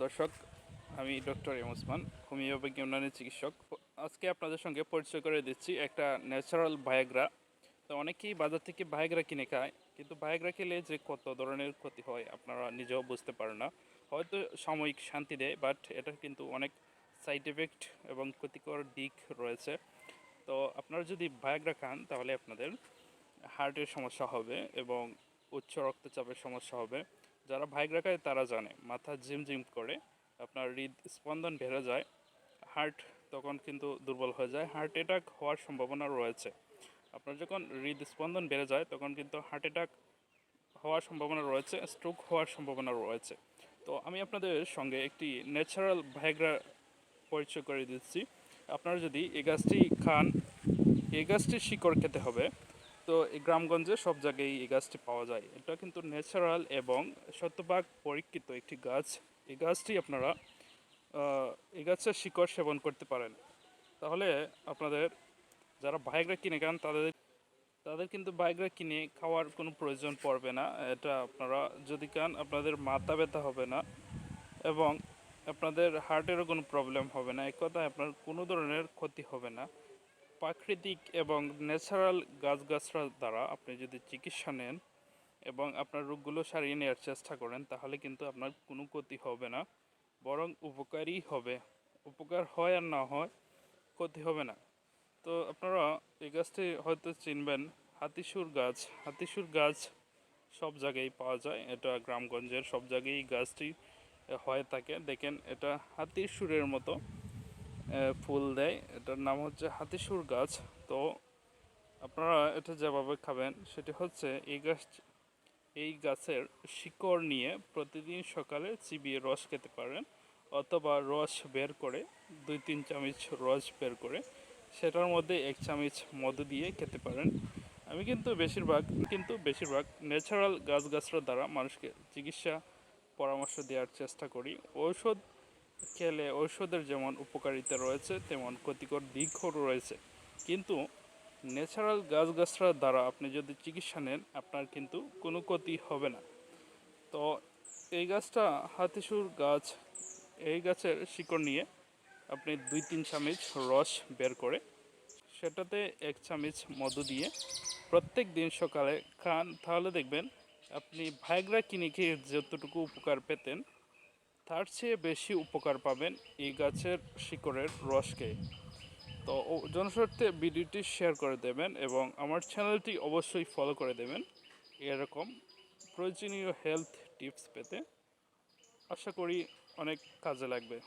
দর্শক, আমি doctor M Osman, homeopathy Unani চিকিৎসক। আজকে আপনাদের সঙ্গে পরিচয় করে দিচ্ছি একটা ন্যাচারাল ভায়াগ্রা। তো অনেকেই বাজার থেকে ভায়াগ্রা কিনে খায়, কিন্তু ভায়াগ্রা খেলে যে কত ধরনের ক্ষতি হয় আপনারা নিজেও বুঝতে পারেন না। হয়তো সাময়িক শান্তি দেয়, বাট এটার কিন্তু অনেক সাইড এফেক্ট এবং ক্ষতিকর দিক রয়েছে। তো আপনারা যদি ভায়াগ্রা খান তাহলে আপনাদের হার্টের সমস্যা হবে এবং উচ্চ রক্তচাপের সমস্যা হবে। যারা ভাইগ্রা খায় তারা জানে মাথা ঝিমঝিম করে, আপনার হৃদস্পন্দন বেড়ে যায়, হার্ট তখন কিন্তু দুর্বল হয়ে যায়, হার্ট অ্যাটাক হওয়ার সম্ভাবনা রয়েছে। আপনার যখন হৃদস্পন্দন বেড়ে যায় তখন কিন্তু হার্ট অ্যাটাক হওয়ার সম্ভাবনা রয়েছে, স্ট্রোক হওয়ার সম্ভাবনা রয়েছে। তো আমি আপনাদের সঙ্গে একটি ন্যাচারাল ভাইগ্রা পরিচয় করে দিচ্ছি। আপনারা যদি এই গাছটি খান, এই গাছটির শিকড় খেতে হবে। তো এই গ্রামগঞ্জে সব জায়গায় এই গাছটি পাওয়া যায়। এটা কিন্তু ন্যাচারাল এবং শতভাগ পরীক্ষিত একটি গাছ। এই গাছটি আপনারা এই গাছের শিকড় সেবন করতে পারেন। তাহলে আপনাদের যারা ভাইগ্রা কিনে খান তাদের তাদের কিন্তু ভাইগ্রা কিনে খাওয়ার কোনো প্রয়োজন পড়বে না। এটা আপনারা যদি খান আপনাদের মাথা ব্যথা হবে না এবং আপনাদের হার্টেরও কোনো প্রবলেম হবে না। এক কথায় আপনার কোনো ধরনের ক্ষতি হবে না। প্রাকৃতিক এবং ন্যাচারাল গাছগাছড়া দ্বারা আপনি যদি চিকিৎসা নেন এবং আপনার রোগগুলো সারিয়ে নেওয়ার চেষ্টা করেন তাহলে কিন্তু আপনার কোনো ক্ষতি হবে না, বরং উপকারই হবে। উপকার হয় আর না হয়, ক্ষতি হবে না। তো আপনারা এই গাছটি হয়তো চিনবেন, হাতিসুর গাছ। হাতিসুর গাছ সব জায়গায় পাওয়া যায়, এটা গ্রামগঞ্জের সব জায়গায় এই গাছটি হয়ে থাকে। দেখেন, এটা হাতির সুরের মতো ফুল দেয়, এটার নাম হচ্ছে হাতিসুর গাছ। তো আপনারা এটা যেভাবে খাবেন সেটি হচ্ছে এই গাছের শিকড় নিয়ে প্রতিদিন সকালে চিবিয়ে রস খেতে পারেন, অথবা রস বের করে 2-3 চামচ রস বের করে সেটার মধ্যে 1 চামচ মধু দিয়ে খেতে পারেন। আমি কিন্তু বেশিরভাগ ন্যাচারাল গাছগাছড়ার দ্বারা মানুষকে চিকিৎসা পরামর্শ দেওয়ার চেষ্টা করি। ঔষধের যেমন উপকারিতা রয়েছে তেমন ক্ষতিকর দিকও রয়েছে, কিন্তু ন্যাচারাল গাছগাছড়ার দ্বারা আপনি যদি চিকিৎসা নেন আপনার কিন্তু কোনো ক্ষতি হবে না। তো এই গাছটা হাতিসুর গাছ, এই গাছের শিকড় নিয়ে আপনি 2-3 চামচ রস বের করে সেটাতে 1 চামচ মধু দিয়ে প্রত্যেক দিন সকালে খান, তাহলে দেখবেন আপনি ভাইগ্রা কিনে খেয়ে যতটুকু উপকার পেতেন তার চেয়ে বেশি উপকার পাবেন এই গাছের শিকড়ের রস খেয়ে। তো জনস্বার্থে ভিডিওটি শেয়ার করে দেবেন এবং আমার চ্যানেলটি অবশ্যই ফলো করে দেবেন এরকম প্রয়োজনীয় হেলথ টিপস পেতে। আশা করি অনেক কাজে লাগবে।